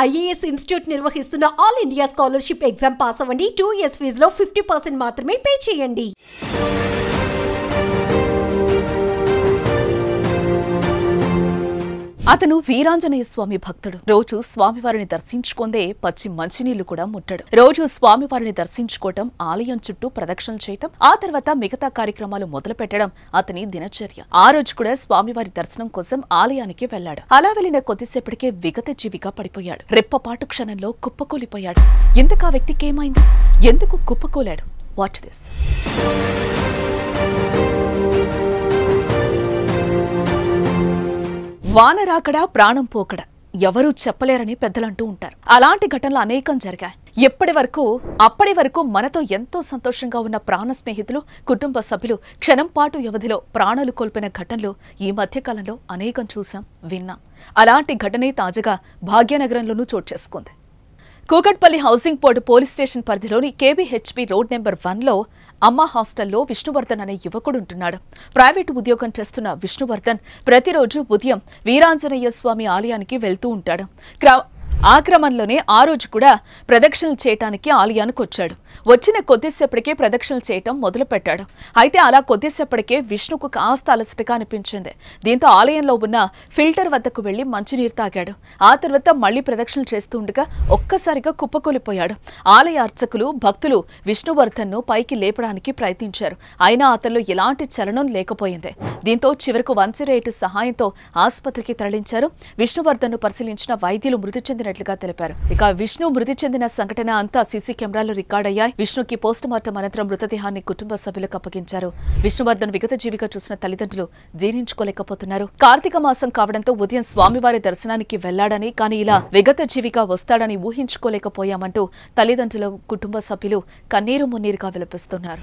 IAS institute నిర్వహిస్తున్న all India scholarship exam pass అవ్వండి. 2 years ఫీజులో 50% మాత్రమే పే చేయండి. అతను వీరాంజనేయ స్వామి భక్తుడు. రోజు స్వామివారిని దర్శించుకుందే పచ్చి మంచినీళ్లు కూడా ముట్టడు. రోజు స్వామివారిని దర్శించుకోవటం, ఆలయం చుట్టూ ప్రదక్షిణలు చేయటం, ఆ తర్వాత మిగతా కార్యక్రమాలు మొదలు పెట్టడం అతని దినచర్య. ఆ రోజు కూడా స్వామివారి దర్శనం కోసం ఆలయానికి వెళ్లాడు. అలా వెళ్లిన కొద్దిసేపటికే విగత జీవిగా పడిపోయాడు. రెప్పపాటు క్షణంలో కుప్పకూలిపోయాడు. ఇంతకు ఆ వ్యక్తికి ఏమైంది? ఎందుకు కుప్పకూలాడు? Watch this. వాన రాకడా ప్రాణం పోకడా ఎవరూ చెప్పలేరని పెద్దలంటూ ఉంటారు. అలాంటి ఘటనలు అనేకం జరిగాయి. అప్పటి వరకు మనతో ఎంతో సంతోషంగా ఉన్న ప్రాణ స్నేహితులు, కుటుంబ సభ్యులు క్షణం పాటు వ్యవధిలో ప్రాణాలు కోల్పోయిన ఘటనలు ఈ మధ్యకాలంలో అనేకం చూసాం, విన్నాం. అలాంటి ఘటనే తాజాగా భాగ్యనగరంలోనూ చోటు చేసుకుంది. Kukatpally housing board police station పరిధిలోని KBHP రోడ్ నెంబర్ 1లో అమ్మ హాస్టల్లో విష్ణువర్ధన్ అనే యువకుడుంటున్నాడు. ప్రైవేటు ఉద్యోగం చేస్తున్న విష్ణువర్ధన్ ప్రతిరోజు ఉదయం వీరాంజనేయ స్వామి ఆలయానికి వెళ్తూ ఉంటాడు. ఆ క్రమంలోనే ఆ రోజు కూడా ప్రదక్షిణలు చేయటానికి ఆలయానికి వచ్చాడు. వచ్చిన కొద్దిసేపటికే ప్రదక్షిణలు చేయటం మొదలుపెట్టాడు. అయితే అలా కొద్దిసేపటికే విష్ణుకు కాస్త అలసటగా అనిపించింది. దీంతో ఆలయంలో ఉన్న ఫిల్టర్ వద్దకు వెళ్లి మంచినీరు తాగాడు. ఆ తర్వాత మళ్లీ ప్రదక్షిణలు చేస్తూ ఉండగా ఒక్కసారిగా కుప్పకూలిపోయాడు. ఆలయ అర్చకులు, భక్తులు విష్ణువర్ధన్ను పైకి లేపడానికి ప్రయత్నించారు. అయినా అతనిలో ఎలాంటి చలనం లేకపోయింది. దీంతో చివరకు 108 సహాయంతో ఆసుపత్రికి తరలించారు. విష్ణువర్ధన్ను పరిశీలించిన వైద్యులు మృతి చెందినట్లుగా తెలిపారు. ఇక విష్ణు మృతి చెందిన సంఘటన అంతా సీసీ కెమెరాలో రికార్డయ్యాయి. విష్ణుకి పోస్టుమార్టం అనంతరం మృతదేహాన్ని కుటుంబ సభ్యులకు అప్పగించారు. విష్ణువర్ధన్ విగత జీవిగా చూసిన తల్లిదండ్రులు జీర్ణించుకోలేకపోతున్నారు. కార్తీక మాసం కావడంతో ఉదయం స్వామివారి దర్శనానికి వెళ్లాడని, కానీ ఇలా విగత జీవిగా వస్తాడని ఊహించుకోలేకపోయామంటూ తల్లిదండ్రులు, కుటుంబ సభ్యులు కన్నీరు మున్నీరుగా విలపిస్తున్నారు.